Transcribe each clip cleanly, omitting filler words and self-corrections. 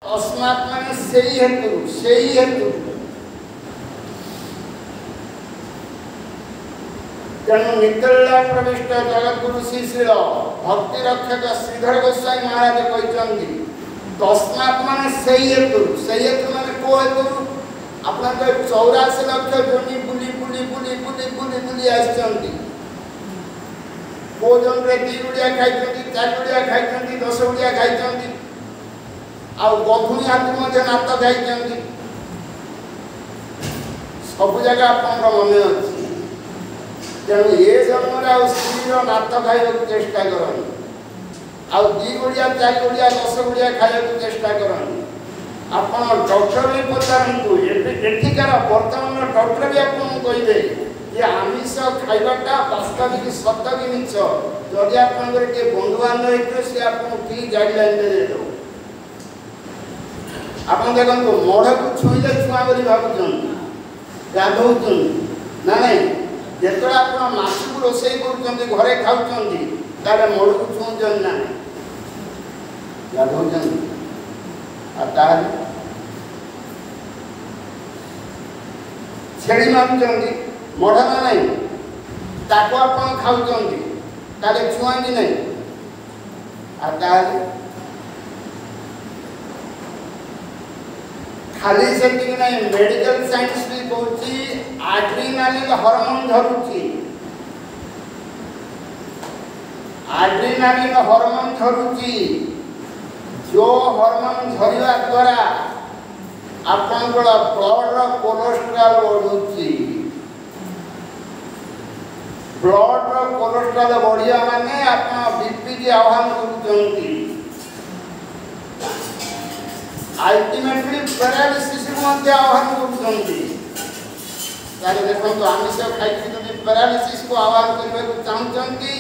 अस्मात् माने सेई हेतु तेणु नित्यलीला प्रविष्ट जगद्गुरु श्रीश्रील भक्ति रक्षक श्रीधर गोस्वामी महाराज कहते तस्मात् माने सेई हेतु माने को हेतु अपना तो 84 लक्ष जोनी बुली बुली बुली बुली बुली बुली आछंती को जन रे 2 गुड़िया खाइछंती 4 गुड़िया खाइछंती 10 गुड़िया खाइछंती आ गधुनी हाथ मध्य नात खाइछंती सब जगह अपन मन अछि तेणु ये जन्म स्त्री नात खाइबा चेष्टा करनी आ 2 गुड़िया 4 गुड़िया 10 गुड़िया खाइबा चेष्टा करनी आपण डॉक्टर भी पचारतु एठिकार वर्तमान डॉक्टर भी आपन कहिबे ये आमिष खाइबाटा वास्तविक सत्य कि मिछ जदि आपन के बंधु बांधव हेतु से आपन की गाइडलाइन दे दो आपन देखो मोढ़ को छुईले छुआ बोली भाबुछन गाधौछन ना नहीं जेतरा आपन माछ को रोसई करूछन घरे खाउछन तारे मोढ़ को छुउछन ना गाधौछन छेड़ी मारुचंदी मढ़ ना नहीं ताको आपण खाउचंदी ताले छुआंदी नहीं खाली सेति नहीं मेडिकल साइंस भी कहूची एड्रेनालिन हार्मोन झरुची एड्रेनालिन हार्मोन झरुची जो हार्मोन झरिया द्वारा आपन ब्लड रो कोलेस्ट्रॉल बढ़ुची ब्लड रो कोलेस्ट्रॉल बढ़िया माने आपन बीपी की आह्वान करूचंती अल्टीमेटली पैरालिसिस मध्ये आह्वान करूचंती तारे देखो तो आमिष खाइ कि पैरालिसिस को आह्वान करबे को चाहउचंती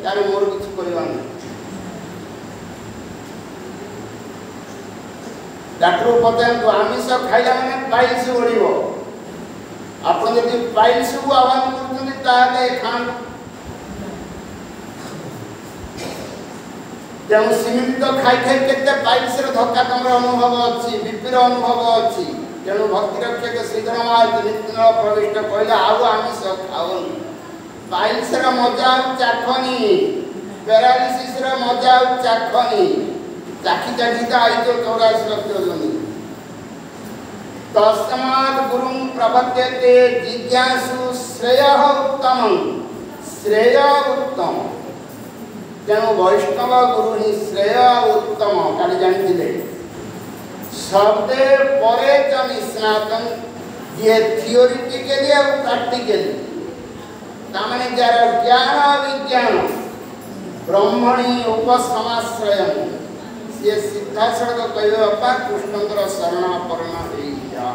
तारे मोर किछ करबा नै डॉक्टर पते आमिष खाइला माने पाइल्स बढ़िबो आपण जदि पाइल्स को आह्वान करछन ताले खान तेणु सीमित तो खाई खाई केते पाइल्स रो धक्का तमर अनुभव अछि बीपी रो अनुभव अछि तेणु भक्ति रक्षक श्रीधर महाराज नित्य प्रविष्ट कहला आउ आमिष खाओनी पाइल्स रो मजा चाखनी पैरालिसिस रो मजा चाखनी चाखी चाखी तो आई तो 84 लक्ष जोनी तस्मात् गुरुं प्रपद्यते जिज्ञासु श्रेयः उत्तम तेणु वैष्णव गुरु ही श्रेय उत्तम काली जानते शब्दे परे च निष्णातन ये थियोरिटिकली और प्रैक्टिकली तामाने जार ज्ञान विज्ञान ब्रह्मणी उपसमाश्रयम् ये सिद्धासड़क कहवे अपा कृष्णंकर शरणापरण होइया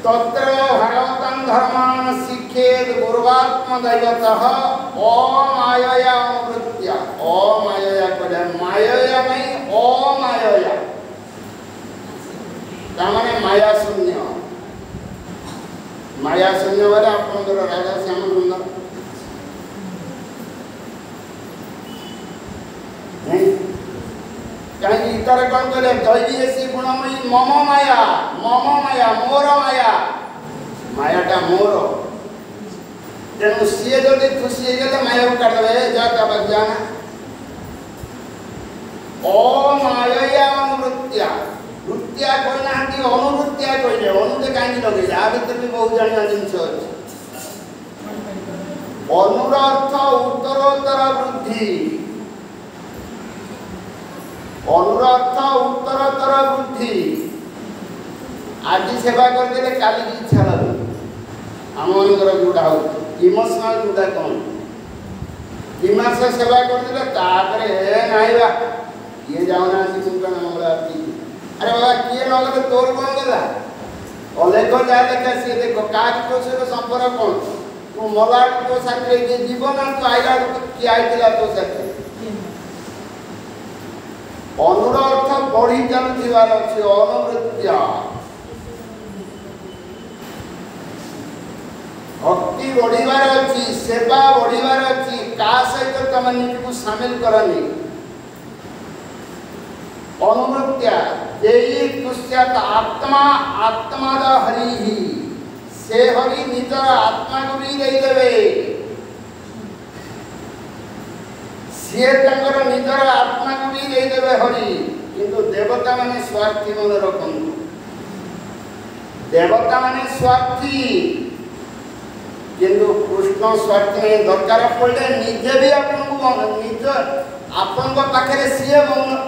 तत्र भगवतं धर्मान् शिक्षेत् गुरुवात्म दैवतः अमायया अमृत्या अमायया कहले मायया नहीं अमायया तामाने माया शून्य वाला आपनकर राजा श्याम सुंदर कहीं इतर कौन करे दैवीयसी गुणमयी मम माया मोर माया मायाटा मोर तेणु सी जदि खुशी हो माया को काटदे जाता बजाना अमायया अनुवृत्त्या वृत्त्या कहना अनुवृत्त्या कहले अनुते कहीं लगे आ भीतर भी बहुत जानिया जिंस अछि अनुरर्थ उत्तरोत्तर वृद्धि अनुरर्थ उत्तरोत्तर वृद्धि आज सेवा करदे काली की इच्छा लगे आम मनकर जोड़ा हो इमोशनल जोड़ा कौन दिमाग से सेवा करदे तापरे नाइबा ये जावना सी सुनकर मंगला आरती अरे बाबा किए नगले तोर कौन गला अलेख जा लेखा सी देखो काज तो से संपर्क कौन तू मला तो साथे के जीवन तू आइला कि आइला तो साथे अनुरर्थ बढ़ी चलुथिबार अछि अनुवृत्त्या भक्ति बढ़िबार अच्छी, सेवा बढ़िबार अच्छी, का सहित तुम निजको सामिल करनी। अनुवृत्त्या यही तुष्यत आत्मा आत्माद हरि ही, से हरि निज आत्मा को भी दे देवे, सी तंकर निजर आत्मा को भी दे देवे हरि। किंतु देवता माने स्वार्थी मन रखंतु, देवता माने स्वार्थी, किंतु कृष्ण स्वार्थी नहीं। दरकार पड़े निजे भी आपन निज आपन को पाखरे सीए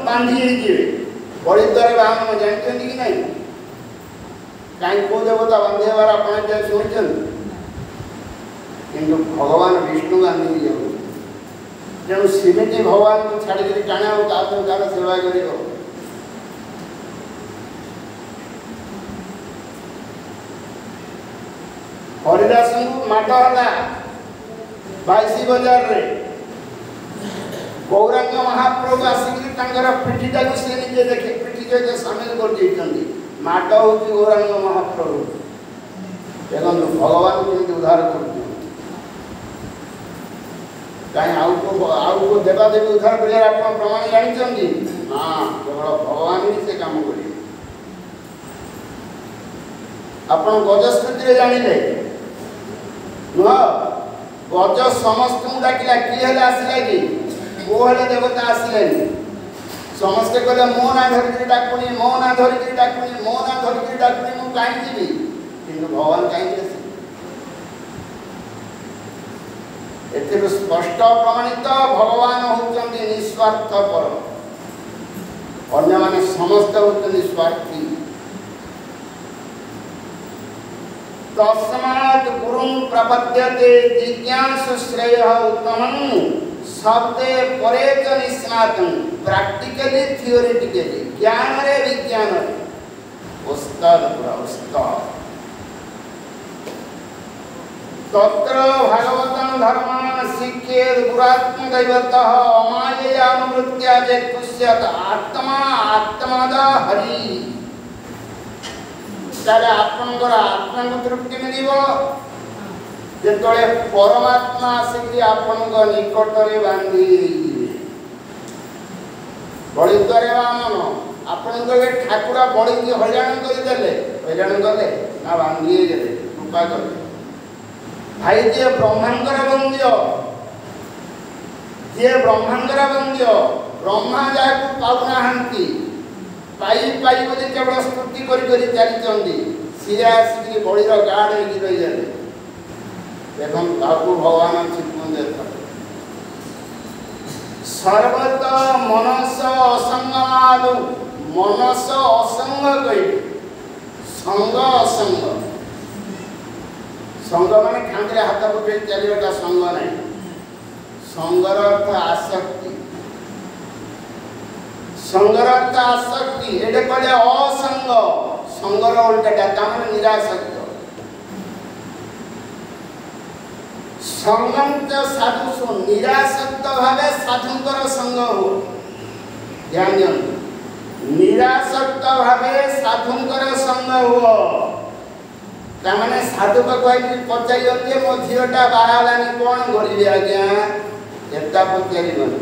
बांधी जे बड़ी द्वारे बाहन जानते कि नहीं, कहीं को देवता बांधे वाला अपन जे सुनछन, किंतु भगवान विष्णु बांधी जे जब सिमिति भगवान को छाड़ी के टाणा हो कार सेवा करियो। हरिदास को माट हला 22 बजार रे, गौरांग महाप्रभु आसिक पिठीटा को से निजे देखे पिठी जो सामिल कर देइछंदी। माट हो गौरांग महाप्रभु देखो भगवान केमती उद्धार कर कहीं आउ को देवा देवी उद्धार कर आप प्रमाण जानी ना, केवल भगवान ही से काम करें। आप गजस्मृति जानिले नुह गज समस्त डाकिला किए आसला कि वो हेले देवता आसले समस्ते कहले मो ना धरिक डाकुनी, मो ना धरिक डाकुनी, मो ना धरिक डाकुनी, मु कहीं जीवी, किंतु भगवान कहीं एथिर स्पष्ट प्रमाणित भगवान होचंदी निस्वार्थपर, अन्य माने समस्त होचंदी स्वार्थी। तस्मात् गुरुं प्रपद्यते जिज्ञासु श्रेयः उत्तमं शब्दे परे च निस्नातं, प्रैक्टिकली थियोरेटिकली ज्ञान रे विज्ञान उस्ताद पूरा उस्ताद। तत्र भागवतं धर्मान् शिक्षेत् गुरात्मदैवतः अमायया अनुवृत्त्या जे तुष्यत आत्मा आत्माद हरि। ताले आपनकर आत्मा को तृप्ति मिलिबो जेतले परमात्मा आसिक आपनक निकट रे बांधी बड़ी द्वारे बामन आपन को ठाकुर बड़ी की हरियाण कर देले, हरियाण गले ना बांधी गेले कृपा कर भाई जे ब्रह्मांडर वंद्य, जे ब्रह्मांडर वंद्य ब्रह्मा जाकु पाउना हंती पाई पाई बोली केवल स्तुति करी करी चली सी आसिक बड़ी गाढ़ हो रही जाए। देखो बाबू भगवान चित्त देता सर्वत मनस असंगमाद, मनस असंग कही संग असंग, संग माने खांगरे हाथ पटे चलियोटा संग नहीं, संगर अर्थ आसक्ति, संगर अर्थ आसक्ति एडे कहले असंग, संगर उल्टा तामने निरासक्त। संगंत साधु सो निरासक्त भावे साधुंकर संग हो, ध्यान दियंतु निरासक्त भावे साधुंकर संग हो। तामने साधु को कहि पचाइते मो झियोटा बाहालानी कोन करिवे आज्ञा एता पचारिबनी,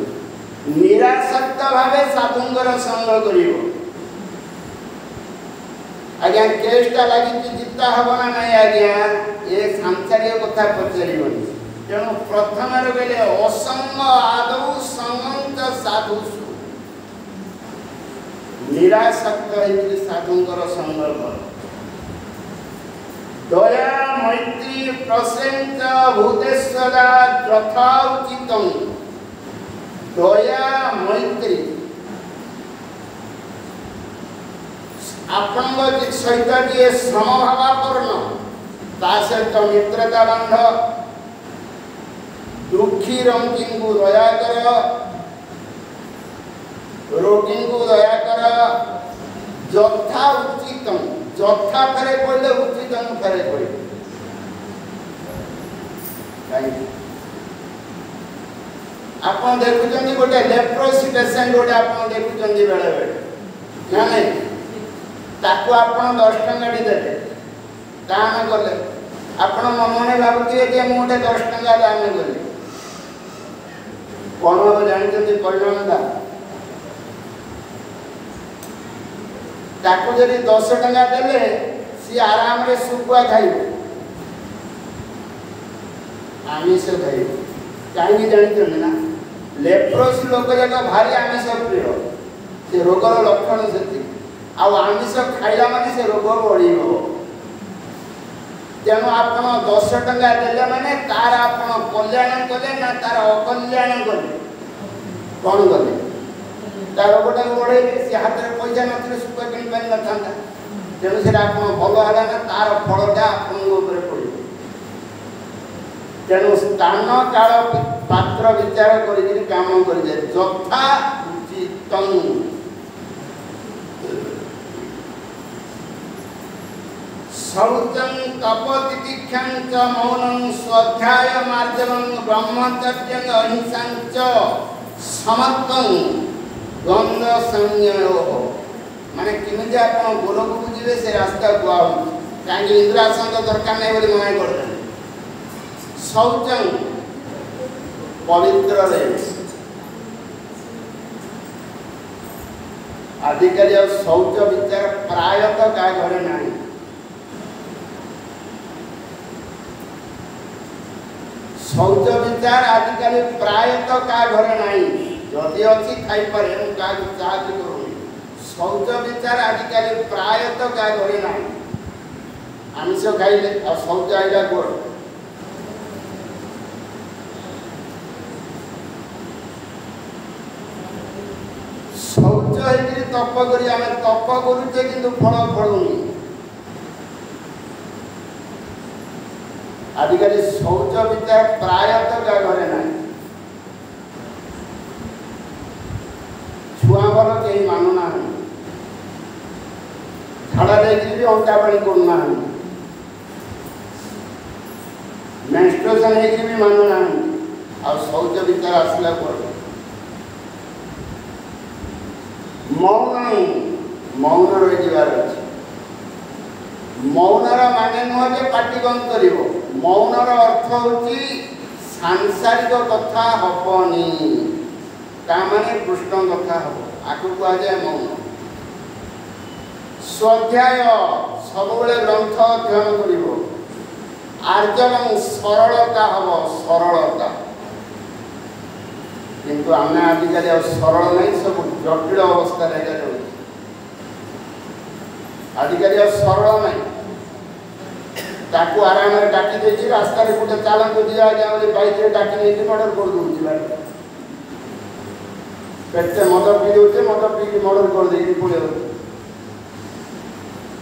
निरासक्त भावे साधुंकर संग करिवो। आज्ञा केष्टा लागि जिता हबना नाही आज्ञा ए सांसारिक कथा पचारिबनी। तेणु प्रथम गले असंग आदौ संगंत साधु निरासक्त होइकि साधुंकर संग कर। दया मैत्री प्रसेंच भूतेश्वरा यथा उचितं, दया मैत्री आपन सहित जे समभावापूर्ण ता सहित मित्रता बांध, दुखी रंगी को दया कर, रोगी को दया कर, यथा उचित यथा फेरे पड़े उचित फेरे पड़े। आप देखुं गोटे लेप्रोसी पेसेंट गोटे आप देखुं बेले बेले ना नहीं, ताकू आप 10 टंका देते दान कले ଆପଣ ମନେ ଭାବୁଥିବେ ଯେ ମୁଁ ଗୋଟେ 10 ଟଙ୍କା ଦାନ କଲି, କ'ଣ ହବ ଜାଣିଛନ୍ତି ପରିଣାମଟା? ତାକୁ ଯଦି 10 ଟଙ୍କା ଦେଲେ ସିଏ ଆରାମରେ ଶୁଖୁଆ ଖାଇବ, ଆମିଷ ଖାଇବ। କାହିଁକି ଜାଣିଛନ୍ତି ନା? ଲେପ୍ରୋସି ଲୋକ ଯାକ ଭାରି ଆମିଷ ପ୍ରିୟ, ସେ ରୋଗର ଲକ୍ଷଣ ସେତିକି। ଆଉ ଆମିଷ ଖାଇଲା ମାନେ ସେ ରୋଗ ବଢ଼ିବ। ତେଣୁ ଆପଣ 10 ଟଙ୍କା ଦେଲେ ମାନେ ତାର ଆପଣ କଲ୍ୟାଣ କଲେ ନା ତାର ଅକଲ୍ୟାଣ କଲେ? କ'ଣ କଲେ? ତା ରୋଗଟାକୁ ବଢ଼େଇଲେ। ସେ ହାତରେ ପଇସା ନଥିଲେ ଶୁଖୁଆ କିଣି ପାରିନଥାନ୍ତା। ତେଣୁ ସେଟା ଆପଣ ଭଲ ହେଲା ନା ତାର ଫଳଟା ଆପଣଙ୍କ ଉପରେ ପଡ଼ିବ। ତେଣୁ ସ୍ଥାନ କାଳ ପାତ୍ର ବିଚାର କରିକି କାମ କରିଯାଏ। ଯଥା ଉଚିତଂ। ଶୌଚଂ ତପ ତିତିକ୍ଷାଂ ଚ ମୌନଂ ସ୍ୱାଧ୍ୟାୟ ମାର୍ଜନଂ ବ୍ରହ୍ମଚର୍ଯ୍ୟଂ ଅହିଂସାଂ ଚ ସମତ୍ୱଂ ଦ୍ୱନ୍ଦ୍ୱ ସଂଯମଃ। ମାନେ କେମିତି ଆପଣ ଗୋଲକୁ ଯିବେ ସେ ରାସ୍ତା କୁହା ହେଉଛି। କାହିଁକି ଇନ୍ଦ୍ରାସନ ଦରକାର ନାହିଁ ବୋଲି ମନା କରୁଛନ୍ତି। ଶୌଚଂ ପବିତ୍ର ରହିବେ। ଆଜିକାଲି ଆଉ ଶୌଚ ବିଚାର ପ୍ରାୟତଃ କାହା ଘରେ ନାହିଁ। ଶୌଚ ବିଚାର ଆଜିକାଲି ପ୍ରାୟତଃ କାହା ଘରେ ନାହିଁ। ଯଦି ଅଛି ଖାଇପାରେ, ମୁଁ କାହାକୁ ସାହାଯ୍ୟ କରୁନି। ଶୌଚ ବିଚାର ଆଜିକାଲି ପ୍ରାୟତଃ କାହା ଘରେ ନାହିଁ। ଆମିଷ ଖାଇଲେ ଆଉ ଶୌଚ ଆଇଲା କୁଆଡ଼େ? ଶୌଚ ହେଇକିରି ତପ କରି ଆମେ ତପ କରୁଛେ କିନ୍ତୁ ଫଳ ଫଳୁନି। ଆଜିକାଲି ଶୌଚ ବିଚାର ପ୍ରାୟତଃ କାହା ଘରେ ନାହିଁ। ଛୁଆ ଭଲ କେହି ମାନୁନାହାନ୍ତି। ଝାଡ଼ା ଯାଇକିରି ବି ଅଣ୍ଟା ପାଣି କରୁନାହାନ୍ତି। ମେନ୍‌ଷ୍ଟ୍ରୁଏସନ୍ ହେଇକିରି ବି ମାନୁନାହାନ୍ତି। ଆଉ ଶୌଚ ବିଚାର ଆସିଲା କୁଆଡ଼େ? ମୌନ ରହିଯିବାର ଅଛି। ମୌନର ମାନେ ନୁହଁ ଯେ ପାଟି ବନ୍ଦ କରିବ। ମୌନର ଅର୍ଥ ହେଉଛି ସାଂସାରିକ କଥା ହବନି, ତା ମାନେ କୃଷ୍ଣ କଥା ହବ। ଆକୁ କୁହାଯାଏ ମୌନ। ସ୍ୱାଧ୍ୟାୟ ସବୁବେଳେ ଗ୍ରନ୍ଥ ଅଧ୍ୟୟନ କରିବ। ଆର୍ଜବଂ ସରଳତା ହବ, ସରଳତା। କିନ୍ତୁ ଆମେ ଆଜିକାଲି ଆଉ ସରଳ ନାହିଁ, ସବୁ ଜଟିଳ ଅବସ୍ଥାରେ ଏକା ରହୁଛି। ଆଜିକାଲି ଆଉ ସରଳ ନାହିଁ। ତାକୁ ଆରାମରେ ଡାକି ଦେଇଛି, ରାସ୍ତାରେ ଗୋଟେ ଚାଲନ୍ତୁ ଯିବା ଆଜ୍ଞା ବୋଲି ବାଇକରେ ଡାକି ନେଇକି ମର୍ଡର କରିଦେଉଛି। ପେଟେ ମଦ ପିଇ ଦେଉଛି, ମଦ ପିଇକି ମର୍ଡର କରିଦେଇକି ପଳେଇ ଯାଉଛି।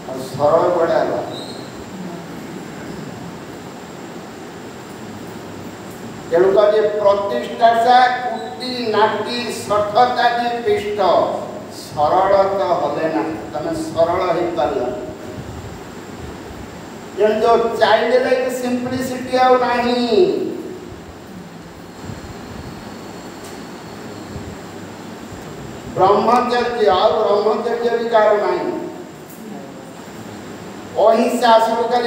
ଆଉ ସରଳ କୁଆଡ଼େ ହେଲା? ତେଣୁକରି ପ୍ରତିଷ୍ଠା କୁଟି ନାଟି ସଠତାଦି ପିଷ୍ଟ ସରଳ ତ ହଲେ ନା, ତମେ ସରଳ ହେଇପାରିଲ। କିନ୍ତୁ ଚାଇଲ୍ଡ ଲାଇକ୍ ସିମ୍ପଲିସିଟି ଆଉ ନାହିଁ। ବ୍ରହ୍ମଚର୍ଯ୍ୟ ଆଉ ବ୍ରହ୍ମଚର୍ଯ୍ୟ ବି କାହାର ନାହିଁ। ଅହିଂସା ସବୁ ଖାଲି